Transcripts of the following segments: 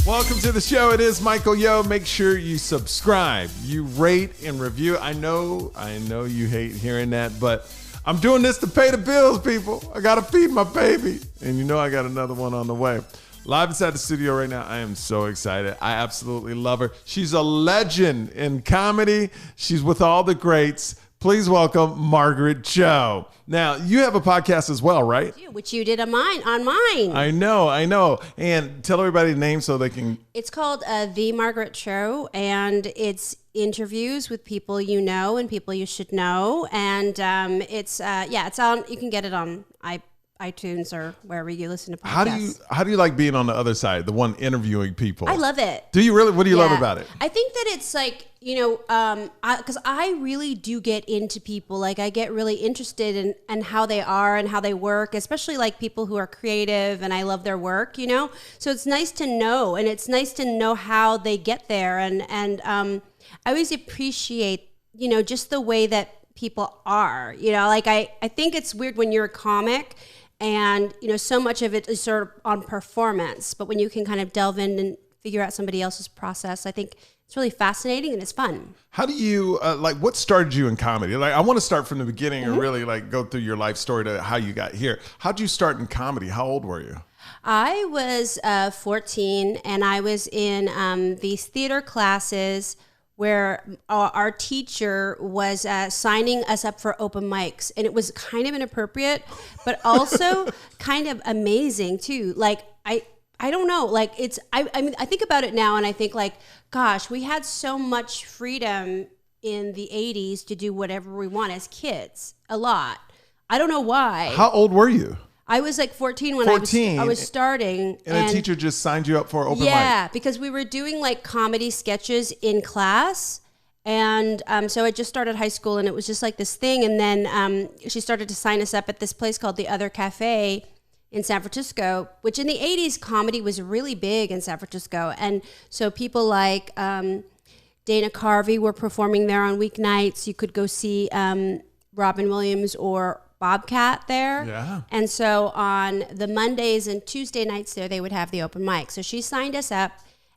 Welcome to the show. It is Michael Yo. Make sure you subscribe, you rate and review. I know you hate hearing that, but I'm doing this to pay the bills, people. I got to feed my baby. And you know I got another one on the way. Live inside the studio right now. I am so excited. I absolutely love her. She's a legend in comedy. She's with all the greats. Please welcome Margaret Cho. Now, you have a podcast as well, right? Which you did on mine. I know. And tell everybody the name so they can... It's called The Margaret Cho, and it's interviews with people you know and people you should know. And it's on, you can get it on iTunes or wherever you listen to podcasts. How do you like being on the other side, the one interviewing people? I love it. Do you really? What do you love about it? I think that it's like, because I really do get into people. Like, I get really interested in how they are and how they work, especially like people who are creative, and I love their work, So it's nice to know, and it's nice to know how they get there. And I always appreciate, just the way that people are, like I think it's weird when you're a comic and, so much of it is sort of on performance, but when you can kind of delve in and figure out somebody else's process, I think it's really fascinating and it's fun. How do you, what started you in comedy? Like, I want to start from the beginning and really go through your life story to how you got here. How'd you start in comedy? How old were you? I was 14 and I was in these theater classes where our teacher was signing us up for open mics, and it was kind of inappropriate, but also kind of amazing too. Like, I don't know, like I mean, I think about it now and I think like, gosh, we had so much freedom in the 80s to do whatever we want as kids, a lot. I don't know why. How old were you? I was like 14 when I was starting. And the teacher just signed you up for open mic? Yeah, because we were doing like comedy sketches in class. And so I just started high school and it was just like this thing. And then she started to sign us up at this place called The Other Cafe in San Francisco, which in the 80s, comedy was really big in San Francisco. And so people like Dana Carvey were performing there on weeknights. You could go see Robin Williams or Bobcat there. Yeah. And so on the Mondays and Tuesday nights there, they would have the open mic. So she signed us up,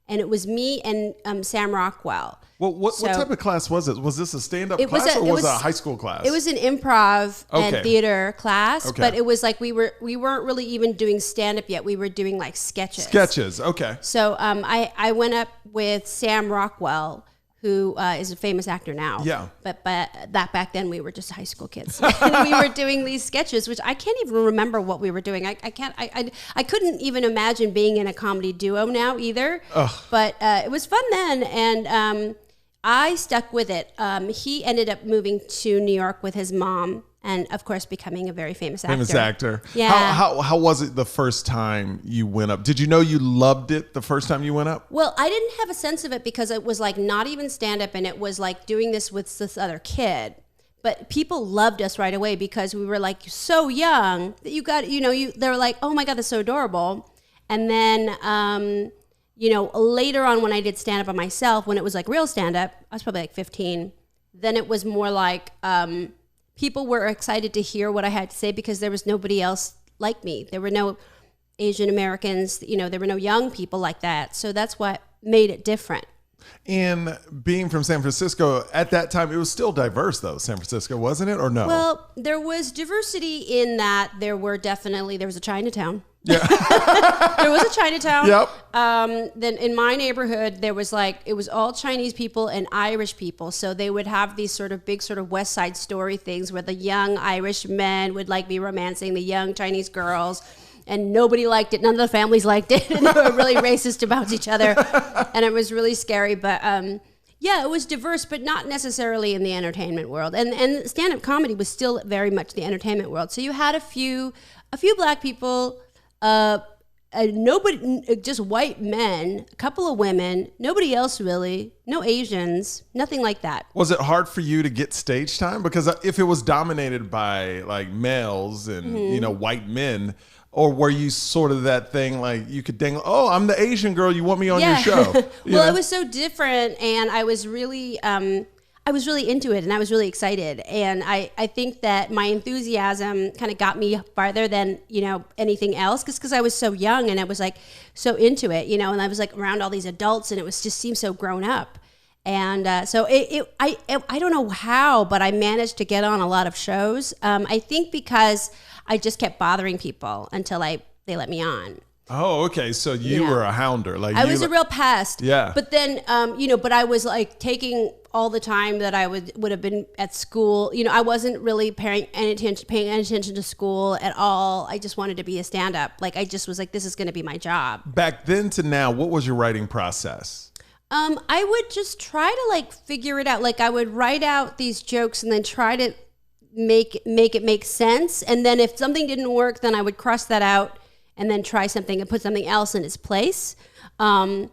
and it was me and Sam Rockwell. Well, what type of class was it? Was this a stand-up class or was it a high school class? It was an improv and theater class, but it was like we weren't really even doing stand-up yet. We were doing like sketches. Sketches, okay. So I went up with Sam Rockwell, who is a famous actor now. Yeah. But that back then we were just high school kids. And we were doing these sketches, which I can't even remember what we were doing. I couldn't even imagine being in a comedy duo now either. Ugh. But it was fun then, and I stuck with it. He ended up moving to New York with his mom, and of course becoming a very famous actor. Yeah. How was it the first time you went up? Did you know you loved it the first time you went up? Well, I didn't have a sense of it because it was like not even stand-up, and it was like doing this with this other kid. But people loved us right away because we were like so young that you got, they were like, oh my God, that's so adorable. And then, later on when I did stand-up on myself, when it was like real stand-up, I was probably like 15, then it was more like people were excited to hear what I had to say because there was nobody else like me. There were no Asian Americans, there were no young people like that. So that's what made it different. And being from San Francisco, at that time, it was still diverse, though, San Francisco, wasn't it, or no? Well, there was diversity in that there was a Chinatown. Yeah. There was a Chinatown. Yep. Then in my neighborhood, there was it was all Chinese people and Irish people. So they would have these sort of big sort of West Side Story things where the young Irish men would be romancing the young Chinese girls. And nobody liked it. None of the families liked it. And they were really racist about each other. And it was really scary. But it was diverse, but not necessarily in the entertainment world. And stand-up comedy was still very much the entertainment world. So you had a few black people, nobody, just white men, a couple of women, nobody else really, no Asians, nothing like that. Was it hard for you to get stage time? Because if it was dominated by males and, white men, or were you sort of that thing you could dangle, oh, I'm the Asian girl, you want me on your show? Well, it was so different, and I was really, I was really into it and I was really excited. And I think that my enthusiasm kind of got me farther than, anything else. Because I was so young and I was like so into it, and I was like around all these adults and it was just seemed so grown up. And so I don't know how, but I managed to get on a lot of shows. I think because I just kept bothering people until they let me on. Oh, okay. So you were a hounder. Like I was a real pest. Yeah. But then, but I was like taking all the time that I would have been at school. I wasn't really paying any attention to school at all. I just wanted to be a stand-up. Like I just was like, this is going to be my job. Back then to now, what was your writing process? I would just try to like figure it out. Like I would write out these jokes and then try to make it make sense. And then if something didn't work, then I would cross that out and then try something and put something else in its place. Some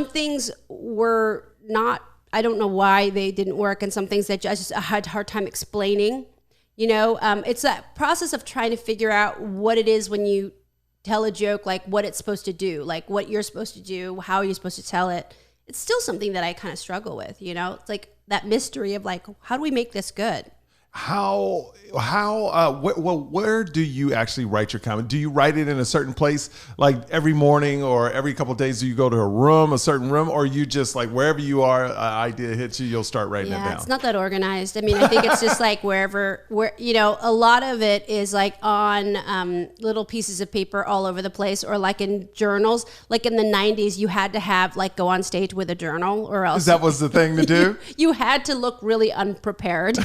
things were not, I don't know why they didn't work, and some things that I just had a hard time explaining. It's that process of trying to figure out what it is when you tell a joke, like what it's supposed to do, like what you're supposed to do, how you're supposed to tell it. It's still something that I kind of struggle with, It's like that mystery of like, how do we make this good? Where do you actually write your comedy? Do you write it in a certain place, like every morning or every couple of days? Do you go to a certain room, or you just like wherever you are, an idea hits you, you'll start writing it down? It's not that organized. I mean, I think it's just like where a lot of it is like on little pieces of paper all over the place, or like in journals. Like in the 90s, you had to have like go on stage with a journal, or else that was the thing to do. You had to look really unprepared.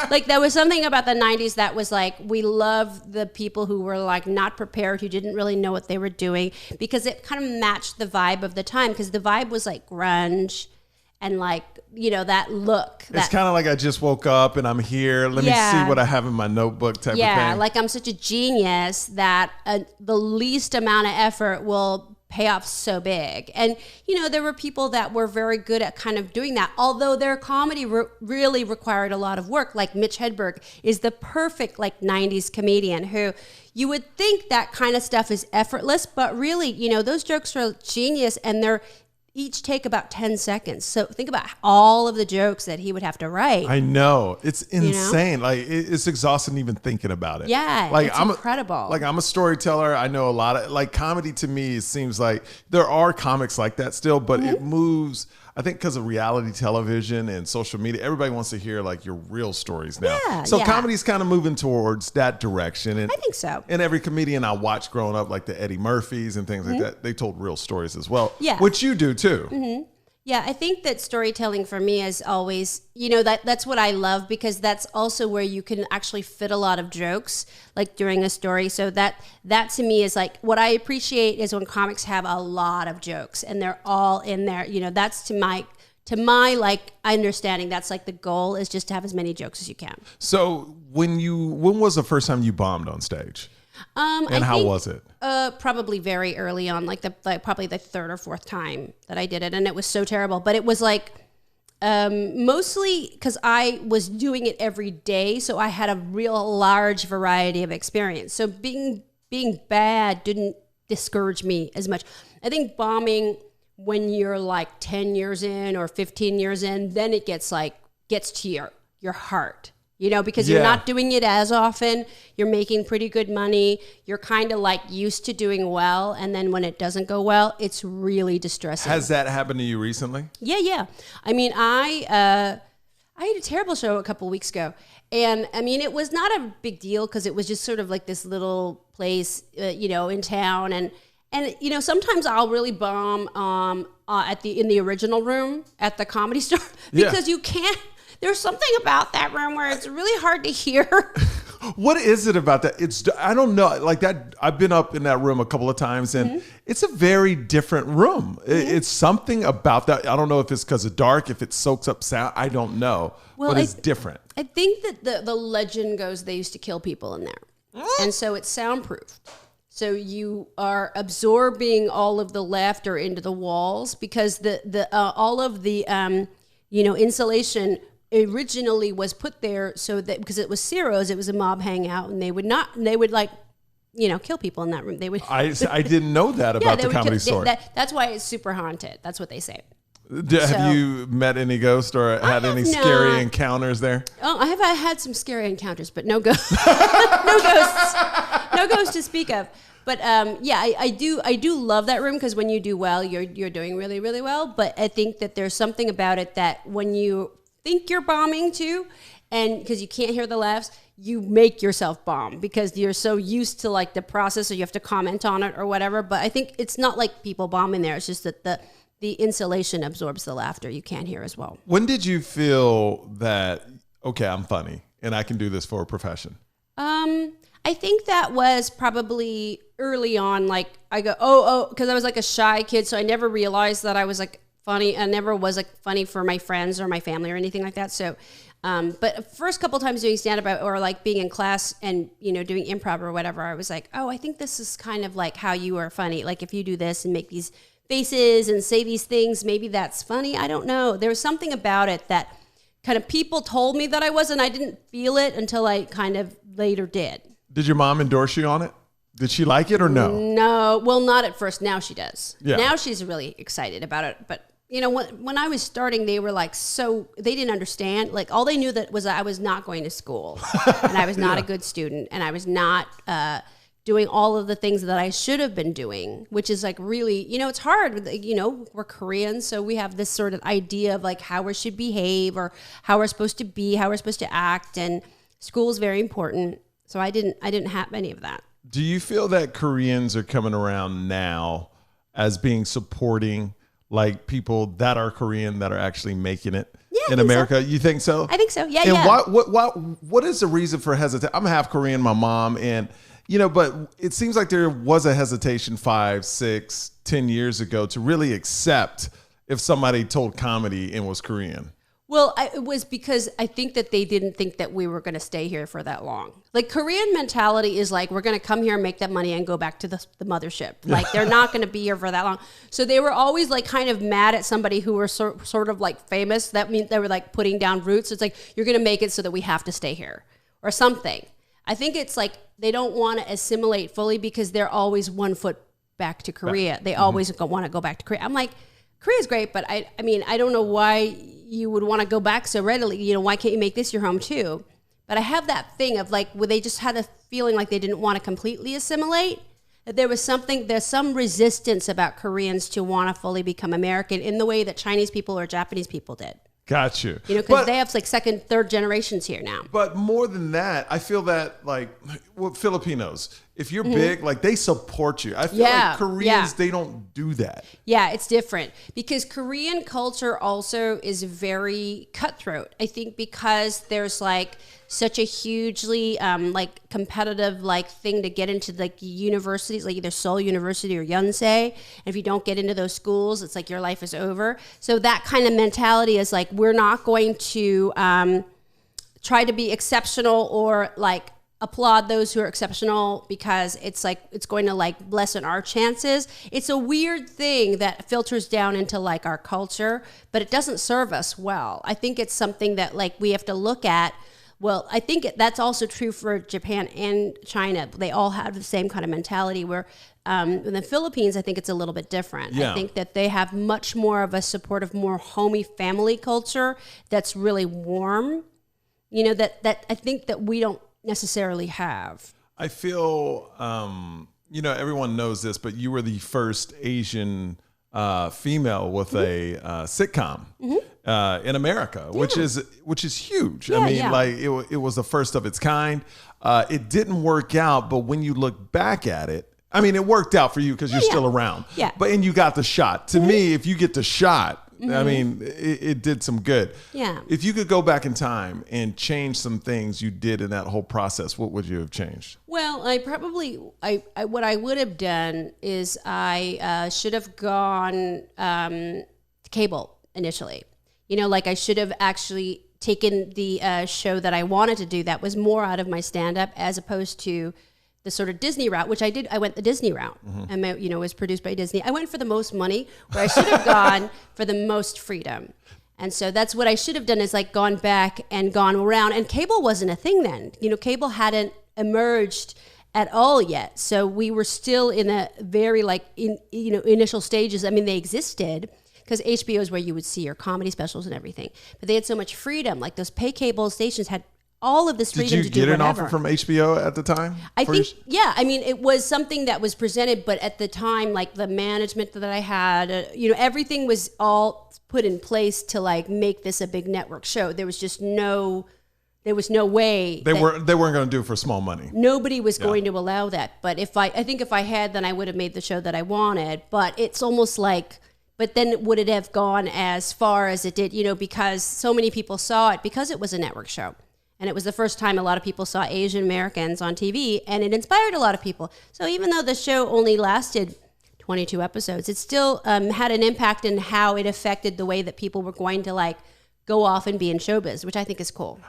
Like there was something about the 90s that was like, we love the people who were like not prepared, who didn't really know what they were doing, because it kind of matched the vibe of the time, because the vibe was like grunge and like, that look. It's kind of like I just woke up and I'm here. Let me see what I have in my notebook type of thing. Yeah, like I'm such a genius that the least amount of effort will pay off so big. And, there were people that were very good at kind of doing that, although their comedy really required a lot of work. Like Mitch Hedberg is the perfect like 90s comedian who you would think that kind of stuff is effortless, but really, those jokes are genius and they're each take about 10 seconds. So think about all of the jokes that he would have to write. I know. It's insane. Like it's exhausting even thinking about it. Yeah, like it's incredible. I'm a storyteller. I know a lot of like comedy to me, it seems like there are comics like that still, but it moves, I think because of reality television and social media, everybody wants to hear like your real stories now. Yeah, so comedy's kind of moving towards that direction. And I think so. And every comedian I watched growing up, like the Eddie Murphys and things like that, they told real stories as well. Yeah. Which you do too. Yeah, I think that storytelling for me is always, that's what I love, because that's also where you can actually fit a lot of jokes like during a story. So that to me is like what I appreciate is when comics have a lot of jokes and they're all in there. That's to my like understanding, that's like the goal is just to have as many jokes as you can. So when was the first time you bombed on stage? And how was it? Probably very early on, probably the third or fourth time that I did it, and it was so terrible. But it was like mostly because I was doing it every day, so I had a real large variety of experience. So being bad didn't discourage me as much. I think bombing when you're like 10 years in or 15 years in, then it gets to your heart. Because you're not doing it as often. You're making pretty good money. You're kind of like used to doing well. And then when it doesn't go well, it's really distressing. Has that happened to you recently? Yeah. I mean, I had a terrible show a couple weeks ago. And I mean, it was not a big deal because it was just sort of like this little place, in town. And sometimes I'll really bomb in the original room at the Comedy Store because you can't. There's something about that room where it's really hard to hear. What is it about that? I don't know. Like that, I've been up in that room a couple of times, and it's a very different room. It's something about that. I don't know if it's because of dark, if it soaks up sound. I don't know, but it's different. I think that the legend goes they used to kill people in there, and so it's soundproof. So you are absorbing all of the laughter into the walls because all of the insulation originally was put there so that because it was Ciro's, it was a mob hangout, and they would kill people in that room. They would. I didn't know that about the Comedy Store. That's why it's super haunted. That's what they say. Have you met any ghosts or had any scary encounters there? Oh, I have had some scary encounters, but no ghosts. No ghosts. No ghosts to speak of. But yeah, I do love that room because when you do well, you're doing really, really well. But I think that there's something about it that when you think you're bombing too, and because you can't hear the laughs, you make yourself bomb because you're so used to like the process, or you have to comment on it or whatever. But I think it's not like people bomb in there. It's just that the insulation absorbs the laughter you can't hear as well. When did you feel that, okay, I'm funny and I can do this for a profession? I think that was probably early on. Like I go, because I was like a shy kid. So I never realized that I was like funny. I never was like funny for my friends or my family or anything like that. So, but first couple times doing stand-up or like being in class and, doing improv or whatever, I was like, oh, I think this is kind of like how you are funny. Like if you do this and make these faces and say these things, maybe that's funny. I don't know. There was something about it that kind of people told me that I was, and I didn't feel it until I kind of later did. Did your mom endorse you on it? Did she like it or no? No. Well, not at first. Now she does. Yeah. Now she's really excited about it. But, when I was starting, they were like, they didn't understand. Like all they knew that was I was not going to school and I was not a good student and I was not, doing all of the things that I should have been doing, which is like really, it's hard, we're Koreans. So we have this sort of idea of like how we should behave or how we're supposed to be, how we're supposed to act. And school is very important. So I didn't have any of that. Do you feel that Koreans are coming around now as being supporting like people that are Korean that are actually making it in America? So. You think so? I think so. Yeah. And what is the reason for hesitation? I'm half Korean, my mom, and but it seems like there was a hesitation 5, 6, 10 years ago to really accept if somebody told comedy and was Korean. Well, it was because I think that they didn't think that we were going to stay here for that long. Like Korean mentality is like, we're going to come here and make that money and go back to the mothership. Like they're not going to be here for that long. So they were always like kind of mad at somebody who were sort of like famous. That means they were like putting down roots. It's like, you're going to make it so that we have to stay here or something. I think it's like they don't want to assimilate fully because they're always 1 foot back to Korea. They always want to go back to Korea. I'm like, Korea's great, but I mean, I don't know why you would want to go back so readily. Why can't you make this your home too? But I have that thing of like, where they just had a feeling like they didn't want to completely assimilate. That there's some resistance about Koreans to want to fully become American in the way that Chinese people or Japanese people did. Got you. Because they have like second, third generations here now. But more than that, I feel that like Filipinos, if you're big, like they support you. I feel like Koreans, they don't do that. Yeah, it's different because Korean culture also is very cutthroat. I think because there's like such a hugely like competitive like thing to get into like universities, like either Seoul University or Yonsei. And if you don't get into those schools, it's like your life is over. So that kind of mentality is like, we're not going to try to be exceptional or like applaud those who are exceptional because it's like it's going to like lessen our chances. It's a weird thing that filters down into like our culture, but it doesn't serve us well. I think it's something that like we have to look at. Well, I think that's also true for Japan and China. They all have the same kind of mentality where in the Philippines, I think it's a little bit different. Yeah. I think that they have much more of a supportive, more homey family culture that's really warm, that I think that we don't necessarily have. I feel, everyone knows this, but you were the first Asian female with a sitcom in America, which is huge. I mean, like it was the first of its kind. It didn't work out, but when you look back at it, I mean, it worked out for you because you're still around. Yeah. And you got the shot. To me, if you get the shot, I mean, it did some good. Yeah. If you could go back in time and change some things you did in that whole process, what would you have changed? Well, what I would have done is I should have gone to cable initially. Like I should have actually taken the show that I wanted to do that was more out of my stand-up as opposed to the sort of Disney route, which I did. I went the Disney route and, was produced by Disney. I went for the most money where I should have gone for the most freedom. And so that's what I should have done is like gone back and gone around. And cable wasn't a thing then. Cable hadn't emerged at all yet. So we were still in a very like, initial stages. I mean, they existed. because HBO is where you would see your comedy specials and everything. But they had so much freedom. Like those pay cable stations had all of this freedom to do whatever. Did you get an offer from HBO at the time? I think, yeah. I mean, it was something that was presented, but at the time, like the management that I had, everything was all put in place to like make this a big network show. There was just no way they weren't going to do it for small money. Nobody was going to allow that. But I think if I had, then I would have made the show that I wanted. But it's almost like, but then would it have gone as far as it did? Because so many people saw it because it was a network show. And it was the first time a lot of people saw Asian Americans on TV, and it inspired a lot of people. So even though the show only lasted 22 episodes, it still had an impact in how it affected the way that people were going to like go off and be in showbiz, which I think is cool.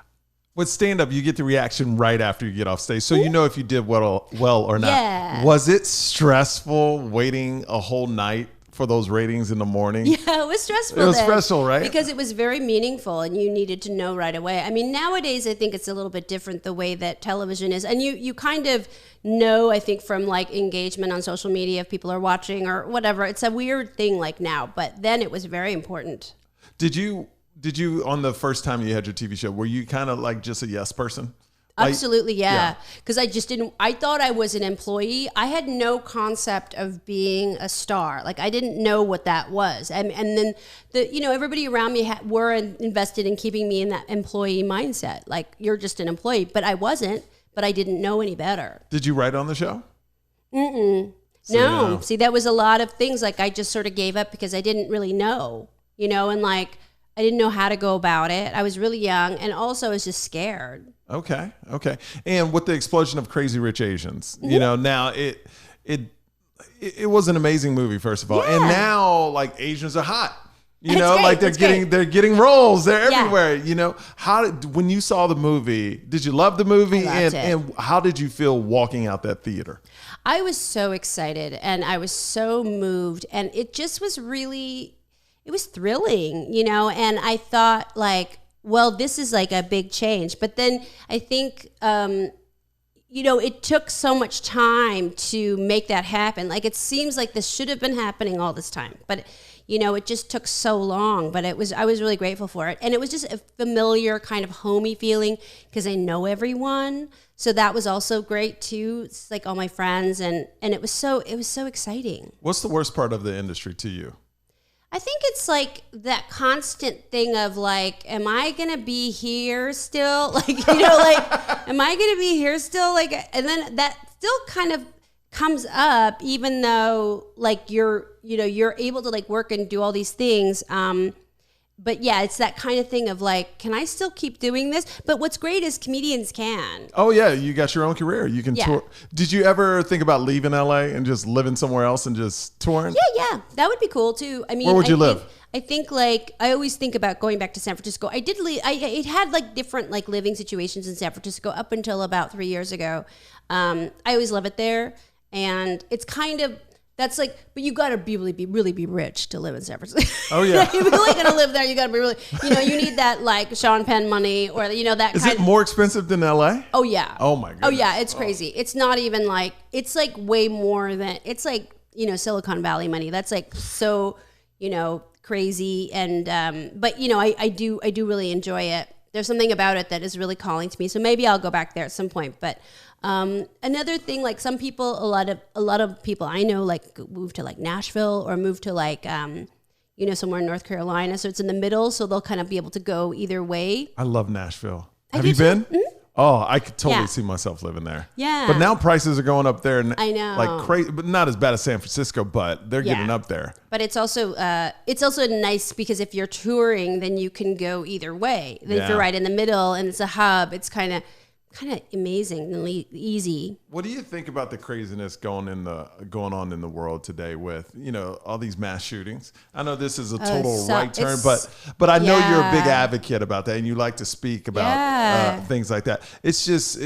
With stand-up, you get the reaction right after you get off stage. So you know if you did well or not. Yeah. Was it stressful waiting a whole night for those ratings in the morning? Yeah, it was stressful. It was stressful, right? Because it was very meaningful and you needed to know right away. I mean, nowadays I think it's a little bit different the way that television is. And you kind of know, I think, from like engagement on social media, if people are watching or whatever. It's a weird thing like now, but then it was very important. Did you on the first time you had your TV show, were you kind of like just a yes person? Absolutely, yeah. Because I thought I was an employee. I had no concept of being a star. Like, I didn't know what that was. And then, everybody around me were invested in keeping me in that employee mindset. Like, you're just an employee. But I wasn't, but I didn't know any better. Did you write on the show? No. Yeah. See, that was a lot of things. Like, I just sort of gave up because I didn't really know, and like, I didn't know how to go about it. I was really young. And also I was just scared. Okay. And with the explosion of Crazy Rich Asians, now it was an amazing movie, first of all. Yeah. And now like Asians are hot. Like they're getting roles. They're everywhere. When you saw the movie, did you love the movie? And how did you feel walking out that theater? I was so excited and I was so moved, and it just was really, it was thrilling, and I thought like, well, this is like a big change. But then I think, it took so much time to make that happen. Like, it seems like this should have been happening all this time, but it just took so long. But I was really grateful for it. And it was just a familiar kind of homey feeling because I know everyone. So that was also great too. It's like all my friends, and it was so exciting. What's the worst part of the industry to you? I think it's like that constant thing of like, am I going to be here still? Like, am I going to be here still? Like, and then that still kind of comes up, even though like you're able to like work and do all these things. But yeah, it's that kind of thing of like, can I still keep doing this? But what's great is comedians can. Oh yeah, you got your own career. You can tour. Did you ever think about leaving LA and just living somewhere else and just touring? Yeah, that would be cool too. I mean, where would you live? I think like I always think about going back to San Francisco. I did leave. It had like different like living situations in San Francisco up until about 3 years ago. I always love it there, and it's kind of. That's like, but you got to really be rich to live in San Francisco. Oh yeah, if you're really gonna live there, you got to be really, you need that like Sean Penn money or that. Is it more expensive than LA? Oh yeah. Oh my goodness. Oh yeah, it's crazy. It's not even like, it's like way more than, it's like Silicon Valley money. That's like so crazy, and but I do really enjoy it. There's something about it that is really calling to me. So maybe I'll go back there at some point, but. Another thing, like some people, a lot of people I know like move to like Nashville or move to like, somewhere in North Carolina. So it's in the middle. So they'll kind of be able to go either way. I love Nashville. Have you been? Mm-hmm. Oh, I could totally see myself living there. Yeah. But now prices are going up there. I know. Like crazy, but not as bad as San Francisco, but they're getting up there. But it's also nice because if you're touring, then you can go either way. Then if you're right in the middle and it's a hub, it's kind of amazing and easy. What do you think about the craziness going on in the world today with all these mass shootings? I know this is a total right turn, but I know you're a big advocate about that and you like to speak about things like that. It's just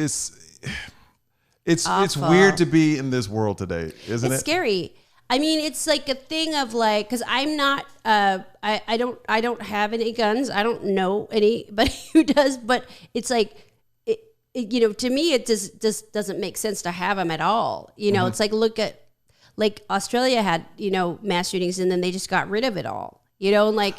it's weird to be in this world today, isn't it? It's scary. I mean, it's like a thing of like, because I'm not, I don't have any guns. I don't know anybody who does, but it's like. To me, it just doesn't make sense to have them at all. It's like, look at, like Australia had, mass shootings and then they just got rid of it all. And like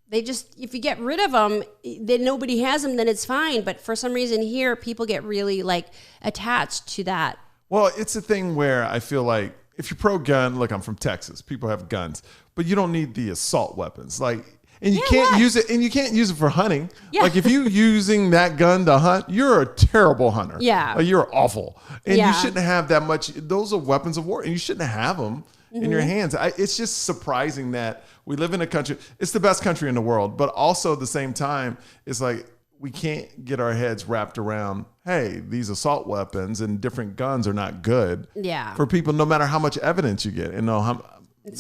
they just, if you get rid of them, then nobody has them, then it's fine. But for some reason here, people get really like attached to that. Well, it's a thing where I feel like if you're pro-gun, look, I'm from Texas. People have guns, but you don't need the assault weapons. Like, and you can't use it, and you can't use it for hunting. Yeah. Like if you're using that gun to hunt, you're a terrible hunter. Yeah. Like you're awful. And you shouldn't have that much. Those are weapons of war, and you shouldn't have them in your hands. It's just surprising that we live in a country, it's the best country in the world, but also at the same time, it's like we can't get our heads wrapped around, hey, these assault weapons and different guns are not good for people, no matter how much evidence you get and no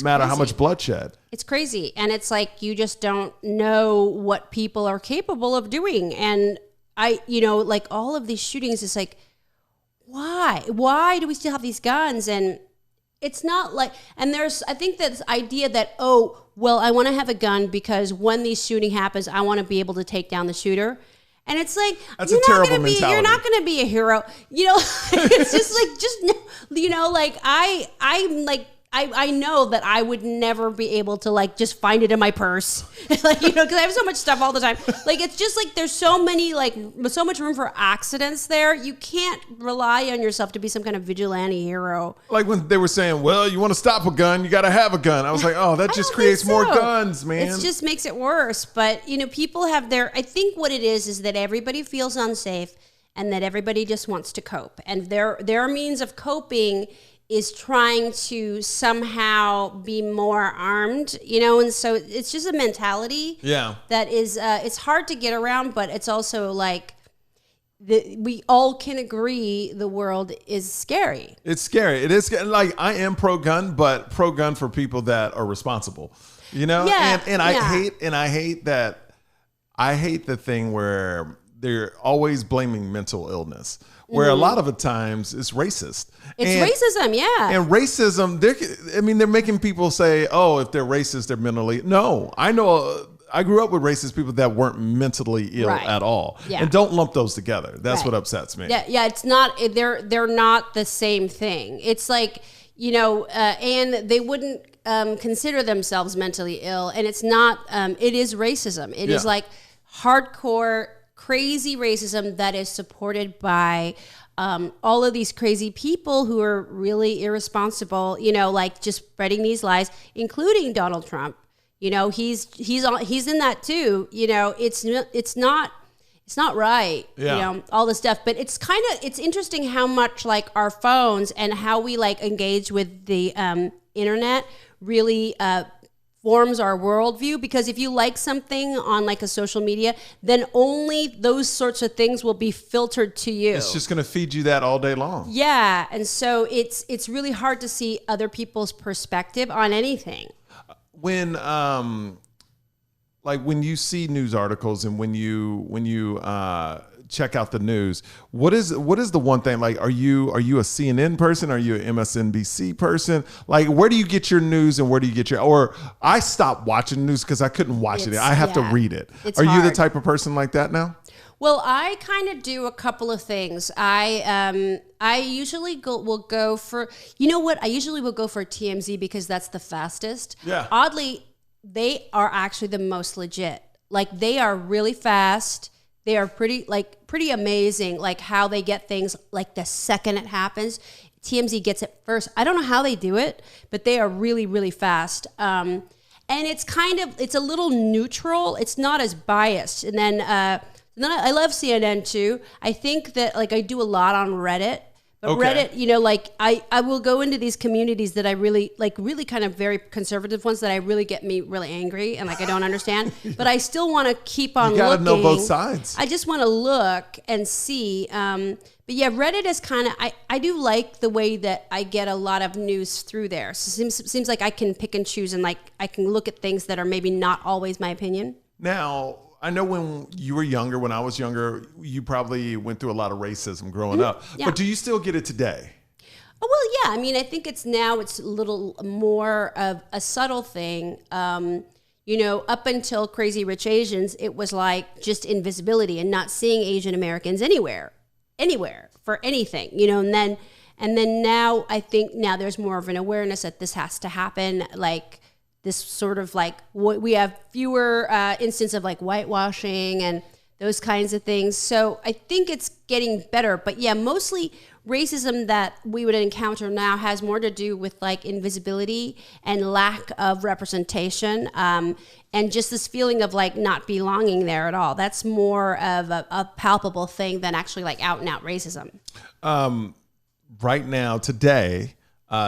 matter how much bloodshed. It's crazy. And it's like you just don't know what people are capable of doing. And like all of these shootings, it's like, why do we still have these guns? And it's not like, and I think that this idea that, I want to have a gun because when the shooting happens, I want to be able to take down the shooter. And it's like, that's a terrible mentality. You're not going to be a hero. It's just like, I'm like, I know that I would never be able to like just find it in my purse, like, because I have so much stuff all the time. Like, it's just like there's so much room for accidents there. You can't rely on yourself to be some kind of vigilante hero. Like when they were saying, well, you want to stop a gun, you got to have a gun. I was like, that just creates more guns, man. It just makes it worse. But, people have I think what it is that everybody feels unsafe and that everybody just wants to cope. And their means of coping is trying to somehow be more armed, and so it's just a mentality that is, it's hard to get around, but it's also like, we all can agree the world is scary. It's scary. It is like, I am pro-gun, but pro-gun for people that are responsible, Yeah. And I hate the thing where they're always blaming mental illness, where a lot of the times it's racist. It's racism, yeah. And racism, they're making people say, if they're racist, they're mentally. No, I know. I grew up with racist people that weren't mentally ill at all. Yeah. And don't lump those together. That's what upsets me. Yeah, it's not, they're not the same thing. It's like, and they wouldn't consider themselves mentally ill. And it's not, it is racism. It is like hardcore, crazy racism that is supported by all of these crazy people who are really irresponsible, like just spreading these lies, including Donald Trump. He's in that too. It's not right. Yeah. All this stuff, but it's interesting how much like our phones and how we like engage with the internet really forms our worldview, because if you like something on like a social media, then only those sorts of things will be filtered to you. It's just going to feed you that all day long. Yeah. And so it's really hard to see other people's perspective on anything. When when you see news articles and when you check out the news, what is the one thing, like, are you a CNN person? Are you an MSNBC person? Like, where do you get your news and where do you get or I stopped watching news because I couldn't watch it. I have to read it. Are you the type of person like that now? Well, I kind of do a couple of things. I usually will go for, I usually will go for TMZ because that's the fastest. Yeah. Oddly, they are actually the most legit. Like, they are really fast. They are pretty amazing, like how they get things like the second it happens. TMZ gets it first. I don't know how they do it, but they are really, really fast. And it's a little neutral. It's not as biased. And then I love CNN too. I think that like I do a lot on Reddit. But Reddit, I will go into these communities that I really kind of very conservative ones that I really get me really angry and like I don't understand. But I still want to keep on looking. You got to know both sides. I just want to look and see. But yeah, Reddit is kind of, I do like the way that I get a lot of news through there. So it seems like I can pick and choose and like I can look at things that are maybe not always my opinion. Now, I know when you were younger, when I was younger, you probably went through a lot of racism growing up. Yeah. But do you still get it today? Oh, well, yeah. I mean, I think it's a little more of a subtle thing. Up until Crazy Rich Asians, it was like just invisibility and not seeing Asian Americans anywhere for anything, and then now I think now there's more of an awareness that this has to happen. Like this sort of like we have fewer instances of like whitewashing and those kinds of things. So I think it's getting better. But yeah, mostly racism that we would encounter now has more to do with like invisibility and lack of representation, and just this feeling of like not belonging there at all. That's more of a palpable thing than actually like out and out racism. Right now, today,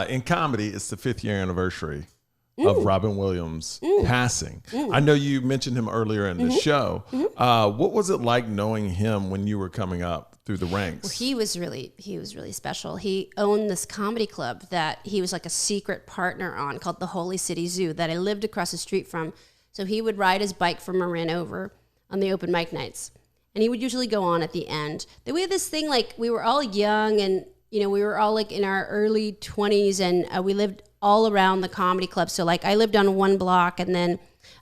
in comedy, it's the 5th year anniversary of Robin Williams passing. I know you mentioned him earlier in the show. What was it like knowing him when you were coming up through the ranks? Well, he was really special. He owned this comedy club that he was like a secret partner on called the Holy City Zoo that I lived across the street from. So he would ride his bike from Marin over on the open mic nights. And he would usually go on at the end. Then we had this thing, like we were all young and, you know, we were all like in our early 20s and we lived all around the comedy club. So like I lived on one block and then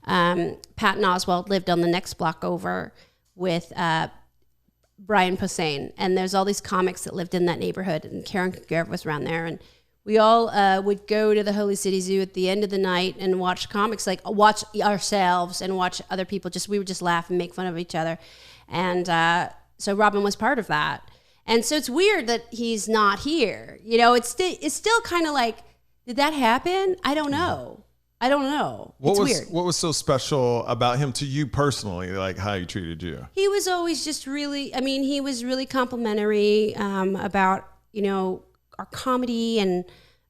Patton Oswalt lived on the next block over with Brian Posehn. And there's all these comics that lived in that neighborhood, and Karen Kilgariff was around there. And we all would go to the Holy City Zoo at the end of the night and watch comics, like watch ourselves and watch other people. We would just laugh and make fun of each other. And so Robin was part of that. And so it's weird that he's not here. You know, it's still kind of like, did that happen? I don't know. It's weird. What was so special about him to you personally, like how he treated you? He was always just really, I mean, he was really complimentary about, you know, our comedy and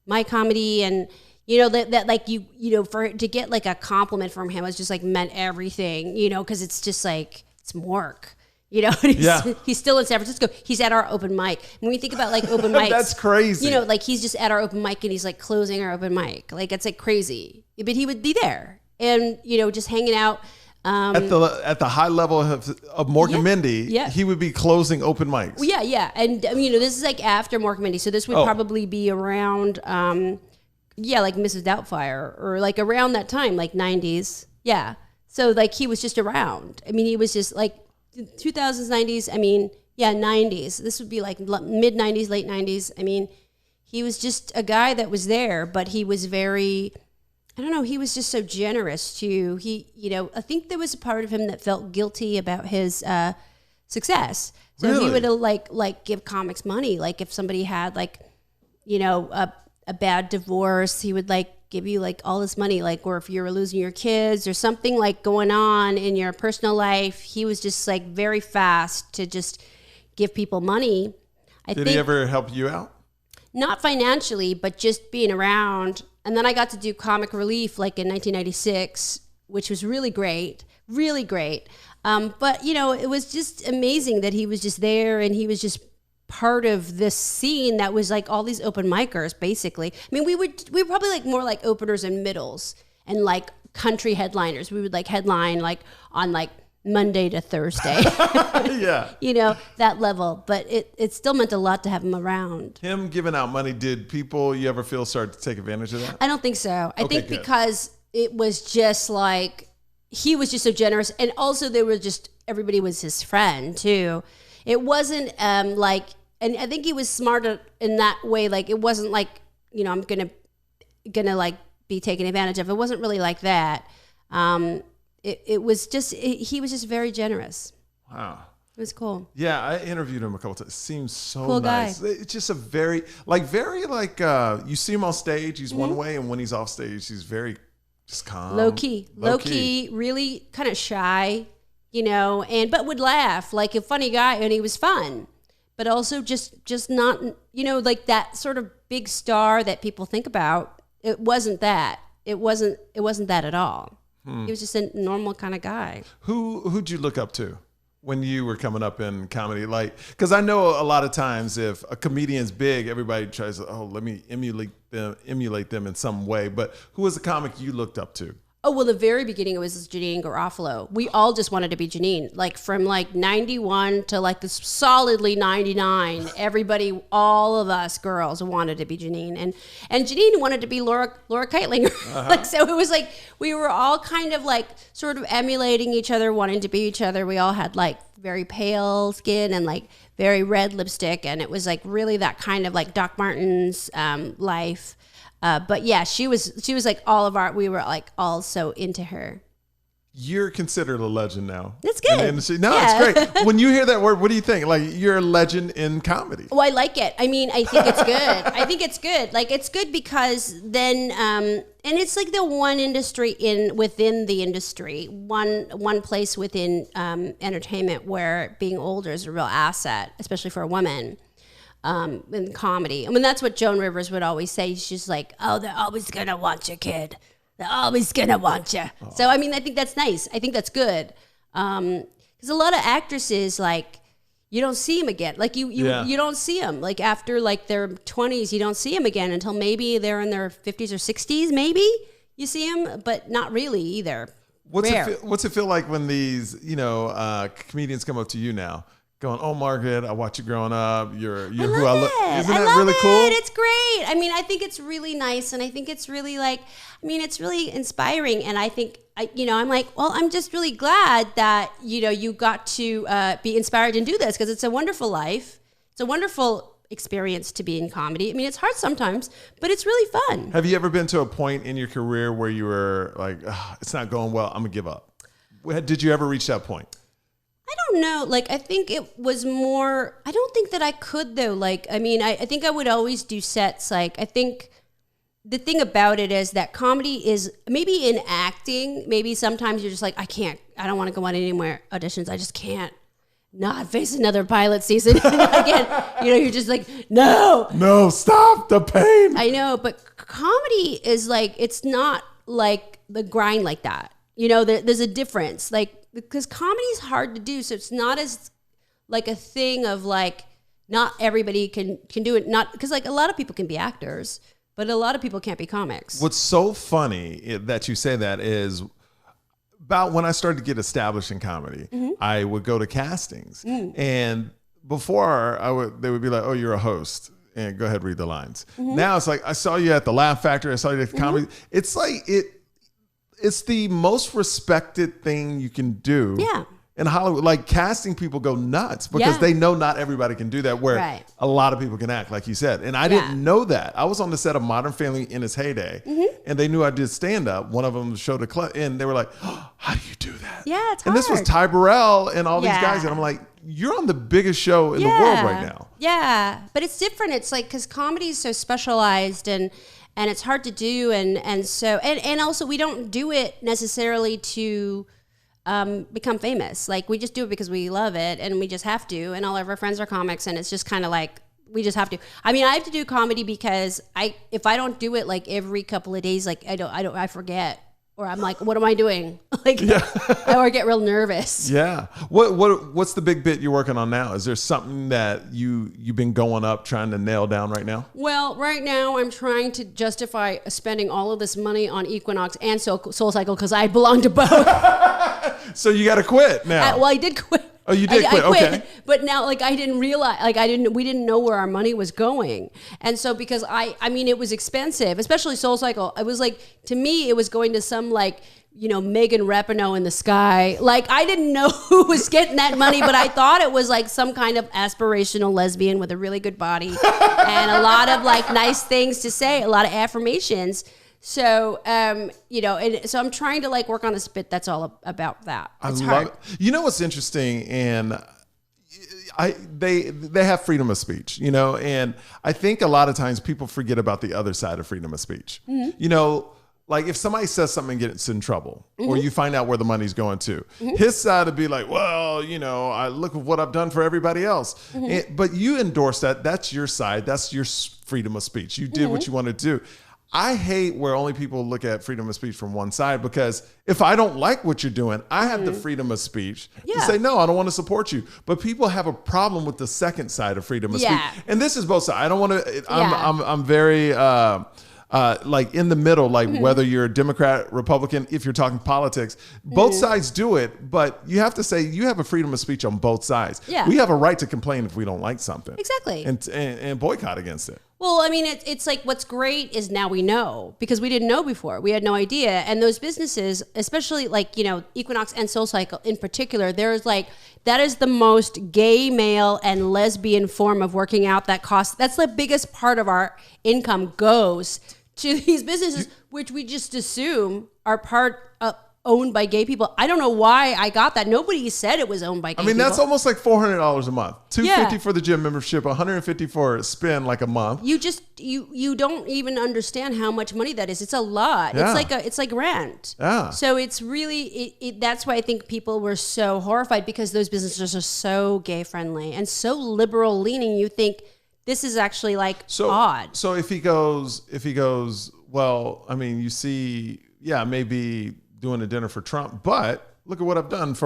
my comedy. And, you know, that like, you know, to get like a compliment from him was just like meant everything, you know, because it's just like, it's Mork. You know, he's still in San Francisco. He's at our open mic. When we think about like open mics, that's crazy. You know, like he's just at our open mic and he's like closing our open mic. Like it's like crazy, but he would be there and you know just hanging out at the high level of Morgan Mindy. Yeah. He would be closing open mics. Yeah, and you know this is like after Morgan Mindy, so this would probably be around like Mrs. Doubtfire or like around that time, like 90s. Yeah, so like he was just around. I mean, he was just like. 2000s, 90s, I mean, 90s. This would be like mid 90s, late 90s. I mean, he was just a guy that was there, but he was very, I don't know, he was just so generous too. He, you know, I think there was a part of him that felt guilty about his success. So really? He would like give comics money. Like if somebody had like, you know, a bad divorce, he would like give you like all this money, like, or if you were losing your kids or something like going on in your personal life, he was just like very fast to just give people money. Did he ever help you out? Not financially, but just being around. And then I got to do comic relief like in 1996, which was really great, really great. But you know, it was just amazing that he was just there and he was just part of this scene that was like all these open micers basically. I mean, we were probably like more like openers and middles and like country headliners. We would like headline like on like Monday to Thursday. Yeah. You know, that level. But it still meant a lot to have him around. Him giving out money, did people you ever feel start to take advantage of that? I don't think so. I think good. because it was just like, he was just so generous. And also they were just, everybody was his friend too. It wasn't like, and I think he was smarter in that way. Like it wasn't like, you know, I'm gonna like be taken advantage of. It wasn't really like that. It was just he was just very generous. Wow, it was cool. Yeah, I interviewed him a couple times. Seems so cool nice. Guy. It's just a very you see him on stage, he's one way, and when he's off stage, he's very just calm, low key, really kind of shy. You know, but would laugh, like a funny guy, and he was fun, but also just not, you know, like that sort of big star that people think about. It wasn't that. It wasn't that at all. He was just a normal kind of guy. Who'd you look up to when you were coming up in comedy? Like, because I know a lot of times if a comedian's big, everybody tries to, let me emulate them in some way. But who was the comic you looked up to? Oh, well, the very beginning, it was Janine Garofalo. We all just wanted to be Janine. Like, from, like, 91 to, like, this solidly 99, everybody, all of us girls wanted to be Janine. And Janine wanted to be Laura Keitlinger. Like, so it was, like, we were all kind of, like, sort of emulating each other, wanting to be each other. We all had, like, very pale skin and, like, very red lipstick. And it was, like, really that kind of, like, Doc Martens life. But yeah, she was like we were like all so into her. You're considered a legend now. That's good. No, it's great. When you hear that word, what do you think? Like, you're a legend in comedy. Oh, I like it. I mean, I think it's good. I think it's good. Like, it's good because then, and it's like the one industry within the industry, one place within entertainment where being older is a real asset, especially for a woman. In comedy. I mean, that's what Joan Rivers would always say. She's like, oh, they're always going to want you, kid. They're always going to want you. Oh. So, I mean, I think that's nice. I think that's good. Because a lot of actresses, like, you don't see them again. Like, you don't see them. Like, after, like, their 20s, you don't see them again until maybe they're in their 50s or 60s, maybe you see them, but not really either. What's it feel like when these, comedians come up to you now? Going, oh, Margaret, I watched you growing up. You're who I look. Isn't that really cool? It's great. I mean, I think it's really nice, and I think it's really it's really inspiring. And I think, I'm like, well, I'm just really glad that you got to be inspired and do this because it's a wonderful life. It's a wonderful experience to be in comedy. I mean, it's hard sometimes, but it's really fun. Have you ever been to a point in your career where you were like, it's not going well, I'm gonna give up? Did you ever reach that point? I don't know. Like, I think it was more, I don't think that I could though. Like, I mean, I think I would always do sets. Like, I think the thing about it is that comedy is maybe in acting, maybe sometimes you're just like, I don't want to go on any more auditions. I just can't not face another pilot season again. You're just like, no, stop the pain. I know. But comedy is like, it's not like the grind like that. There's a difference. Like, because comedy is hard to do, so it's not as like a thing of like not everybody can do it. Not because like a lot of people can be actors, but a lot of people can't be comics. What's so funny that you say that is about when I started to get established in comedy, I would go to castings, and before they would be like, "Oh, you're a host." And go ahead, read the lines. Now it's like, I saw you at the Laugh Factory. I saw you at the comedy. It's like it's the most respected thing you can do in Hollywood. Like, casting people go nuts because they know not everybody can do that, where a lot of people can act, like you said. And I didn't know that. I was on the set of Modern Family in its heyday, and they knew I did stand-up. One of them showed a clip, and they were like, oh, how do you do that? Yeah, it's hard. And this was Ty Burrell and all these guys, and I'm like, you're on the biggest show in the world right now. Yeah, but it's different. It's like, because comedy is so specialized, and it's hard to do, and so also we don't do it necessarily to become famous. Like, we just do it because we love it, and we just have to. And all of our friends are comics, and it's just kind of like we just have to. I mean, I have to do comedy because if I don't do it like every couple of days, like I forget. Or I'm like, what am I doing? Like, I get real nervous. Yeah. What's the big bit you're working on now? Is there something that you've been going up trying to nail down right now? Well, right now I'm trying to justify spending all of this money on Equinox and Soul Cycle because I belong to both. So you got to quit now. Well, I did quit. Oh, you did quit. Okay. But now, like, I didn't realize, like, we didn't know where our money was going. And so, because I mean, it was expensive, especially Soul Cycle. It was like, to me, it was going to some, like, Megan Rapinoe in the sky. Like, I didn't know who was getting that money, but I thought it was like some kind of aspirational lesbian with a really good body and a lot of like nice things to say, a lot of affirmations. So, and so I'm trying to like work on a bit that's all about that. It's hard. What's interesting, and they have freedom of speech, and I think a lot of times people forget about the other side of freedom of speech. Like, if somebody says something and gets in trouble, or you find out where the money's going to, his side would be like, well, I look at what I've done for everybody else. But you endorse that. That's your side. That's your freedom of speech. You did what you wanted to do. I hate where only people look at freedom of speech from one side, because if I don't like what you're doing, I have the freedom of speech to say, no, I don't want to support you. But people have a problem with the second side of freedom of speech. And this is both sides. I don't want to, I'm very, like in the middle, like whether you're a Democrat, Republican, if you're talking politics, both sides do it, but you have to say you have a freedom of speech on both sides. We have a right to complain if we don't like something. Exactly. And boycott against it. Well, I mean, it's like, what's great is now we know, because we didn't know before. We had no idea. And those businesses, especially like, Equinox and Soul Cycle in particular, that is the most gay, male, and lesbian form of working out that's the biggest part of our income goes to these businesses, which we just assume are owned by gay people. I don't know why I got that. Nobody said it was owned by gay people. That's almost like $400 a month. $250 for the gym membership, $150 for spend like a month. You just you don't even understand how much money that is. It's a lot. Yeah. It's like rent. Yeah. So it's really that's why I think people were so horrified, because those businesses are so gay friendly and so liberal leaning. You think this is actually like odd. So if he goes, well, you see, maybe doing a dinner for Trump, but look at what I've done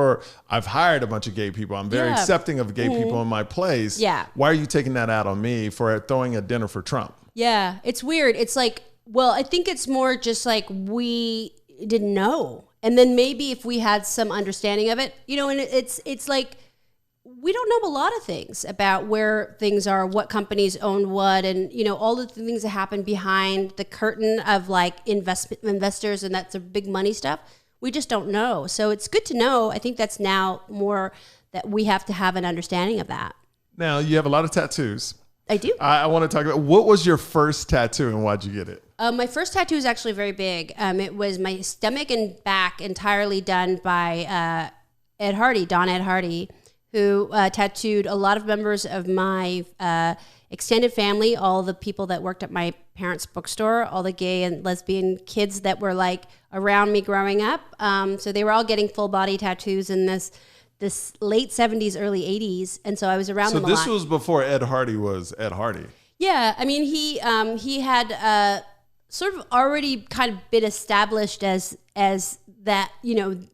I've hired a bunch of gay people. I'm very accepting of gay people in my place. Yeah. Why are you taking that out on me for throwing a dinner for Trump? Yeah. It's weird. It's like, well, I think it's more just like we didn't know. And then maybe if we had some understanding of it, and it's like, we don't know a lot of things about where things are, what companies own what, and all the things that happen behind the curtain of like investors, and that's the big money stuff. We just don't know. So it's good to know. I think that's now more that we have to have an understanding of that. Now, you have a lot of tattoos. I do. I want to talk about, what was your first tattoo and why'd you get it? My first tattoo is actually very big. It was my stomach and back, entirely done by Don Ed Hardy, who tattooed a lot of members of my extended family, all the people that worked at my parents' bookstore, all the gay and lesbian kids that were like around me growing up. So they were all getting full body tattoos in this late 70s, early 80s. And so I was around them a lot. So this was before Ed Hardy was Ed Hardy. Yeah. He had sort of already kind of been established as that,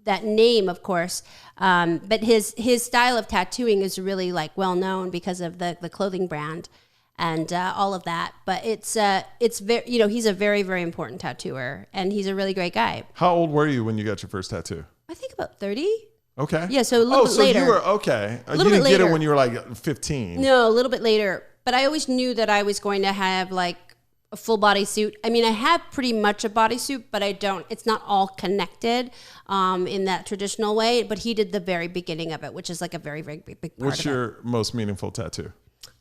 that name, of course. But his style of tattooing is really like well known because of the clothing brand and all of that. But it's very, he's a very, very important tattooer, and he's a really great guy. How old were you when you got your first tattoo? I think about 30. Okay. Yeah, so a little bit later. You were okay. You didn't get it when you were like 15. No, a little bit later. But I always knew that I was going to have like a full body suit. I have pretty much a bodysuit, but it's not all connected in that traditional way. But he did the very beginning of it, which is like a very, very big part of it. What's your most meaningful tattoo?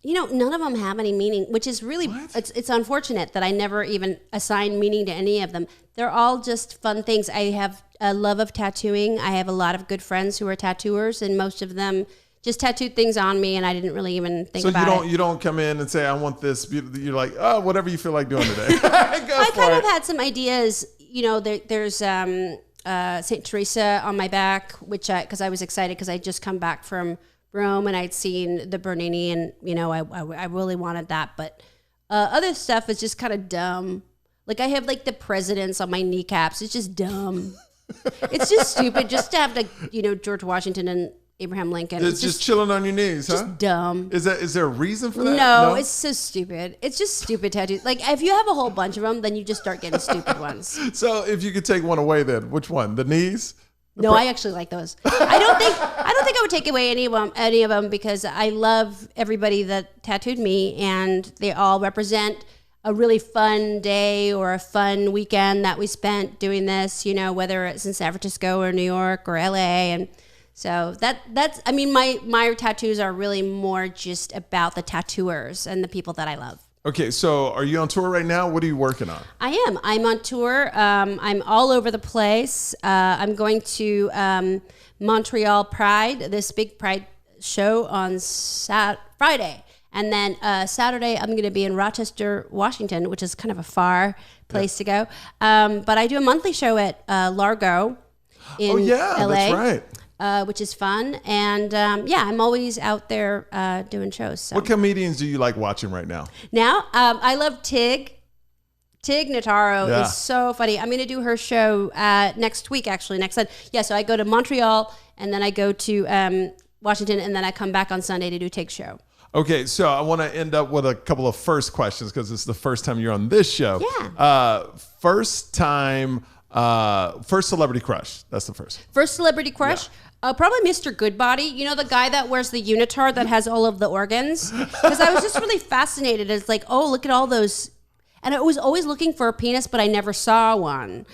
None of them have any meaning, which is really, it's unfortunate that I never even assigned meaning to any of them. They're all just fun things. I have a love of tattooing. I have a lot of good friends who are tattooers, and most of them just tattooed things on me, and I didn't really even think about it. So you don't come in and say, I want this. You're like, oh, whatever you feel like doing today. I kind of had some ideas. There's St. Teresa on my back, which because I was excited because I'd just come back from Rome and I'd seen the Bernini, and I really wanted that. But other stuff is just kind of dumb. Like I have like the presidents on my kneecaps. It's just dumb. It's just stupid just to have George Washington and Abraham Lincoln. It's just chilling on your knees, huh? Just dumb. Is there a reason for that? No, it's so stupid. It's just stupid tattoos. Like if you have a whole bunch of them, then you just start getting stupid ones. So if you could take one away, then which one? The knees? No, I actually like those. I don't think I would take away any of them because I love everybody that tattooed me, and they all represent a really fun day or a fun weekend that we spent doing this, whether it's in San Francisco or New York or LA. And so that's my tattoos are really more just about the tattooers and the people that I love. Okay, so are you on tour right now? What are you working on? I am. I'm on tour. I'm all over the place. I'm going to Montreal Pride, this big Pride show on Friday. And then Saturday, I'm going to be in Rochester, Washington, which is kind of a far place to go. But I do a monthly show at Largo in LA. That's right. Which is fun. And I'm always out there doing shows. So. What comedians do you like watching right now? Now, I love Tig. Tig Notaro is so funny. I'm going to do her show next week, actually. So I go to Montreal, and then I go to Washington, and then I come back on Sunday to do Tig's show. Okay, so I want to end up with a couple of first questions because it's the first time you're on this show. Yeah. First celebrity crush. That's the first. First celebrity crush? Yeah. Probably Mr. Goodbody. The guy that wears the unitard that has all of the organs? Because I was just really fascinated. It's like, oh, look at all those. And I was always looking for a penis, but I never saw one.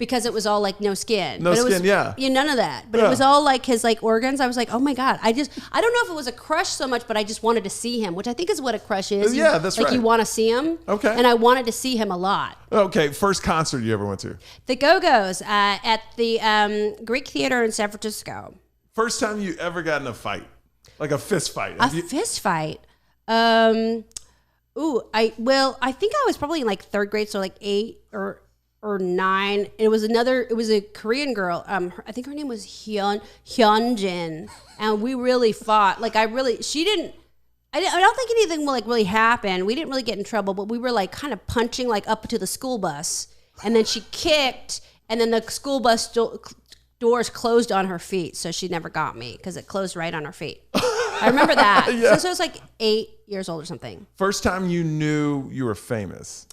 because it was all like no skin. No but skin, it was, yeah. None of that. But it was all like his like organs. I was like, oh my God. I don't know if it was a crush so much, but I just wanted to see him, which I think is what a crush is. Yeah, that's right. Like you want to see him. Okay. And I wanted to see him a lot. Okay, first concert you ever went to? The Go-Go's at the Greek Theater in San Francisco. First time you ever got in a fight? Like a fist fight? Fist fight? I think I was probably in like third grade, so like 8 or 9. It was a Korean girl. I think her name was Hyunjin, and we really fought. Like I don't think anything like really happened. We didn't really get in trouble, but we were like kind of punching like up to the school bus, and then she kicked, and then the school bus doors closed on her feet, so she never got me because it closed right on her feet. I remember that. Yeah. So I was like 8 years old or something. First time you knew you were famous?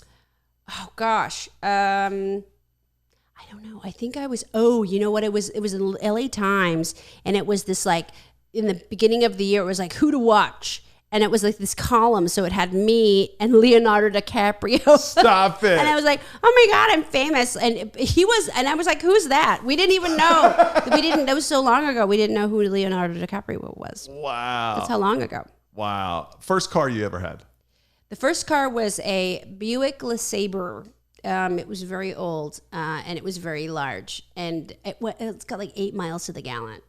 Oh gosh. I don't know. I think I was, you know what? It was in the LA Times, and it was this like, in the beginning of the year, it was like who to watch. And it was like this column, so it had me and Leonardo DiCaprio. Stop it. And I was like, oh my God, I'm famous. And I was like, who's that? We didn't even know. That was so long ago. We didn't know who Leonardo DiCaprio was. Wow. That's how long ago. Wow. First car you ever had? The first car was a Buick LeSabre. It was very old, and it was very large. And it's got like 8 miles to the gallon.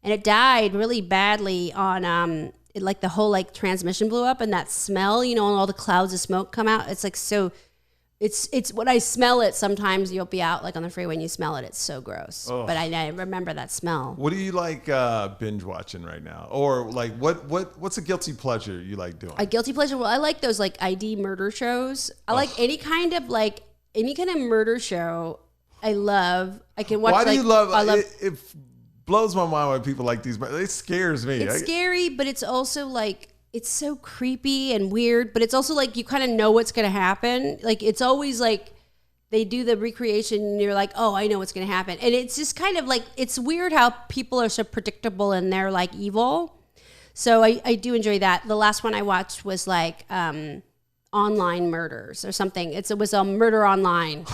And it died really badly on... like the whole like transmission blew up, and that smell, you know, and all the clouds of smoke come out. It's like so. It's when I smell it. Sometimes you'll be out like on the freeway and you smell it. It's so gross. Ugh. But I remember that smell. What do you like binge watching right now, or like what's a guilty pleasure you like doing? A guilty pleasure. Well, I like those like ID murder shows. I like any kind of murder show. I love. I can watch. Why do you love? I love. It blows my mind when people like these. It scares me. It's scary, but it's also like it's so creepy and weird. But it's also like you kind of know what's going to happen. Like it's always like they do the recreation, and you're like, oh, I know what's going to happen. And it's just kind of like it's weird how people are so predictable and they're like evil. So I do enjoy that. The last one I watched was like online murders or something. It was a murder online.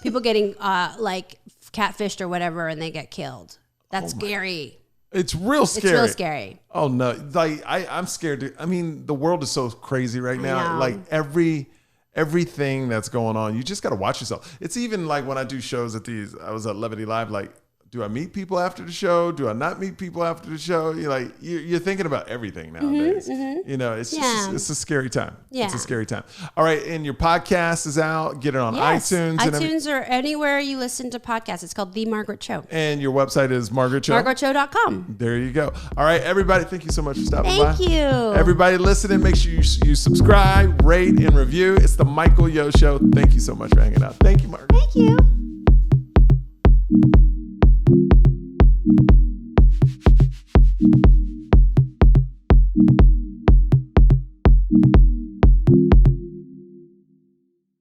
People getting like catfished or whatever, and they get killed. That's scary. It's real scary. It's real scary. Oh no! Like I'm scared. I mean, the world is so crazy right now. Like everything that's going on, you just got to watch yourself. It's even like when I do shows at these. I was at Levity Live. Like, do I meet people after the show? Do I not meet people after the show? You're thinking about everything nowadays. Mm-hmm. You know, it's just it's a scary time. Yeah. It's a scary time. All right, and your podcast is out. Get it on iTunes. iTunes or anywhere you listen to podcasts. It's called The Margaret Cho. And your website is Margaret Cho. MargaretCho.com. There you go. All right, everybody. Thank you so much for stopping by. Thank you. Everybody listening, make sure you subscribe, rate, and review. It's the Michael Yo Show. Thank you so much for hanging out. Thank you, Margaret. Thank you.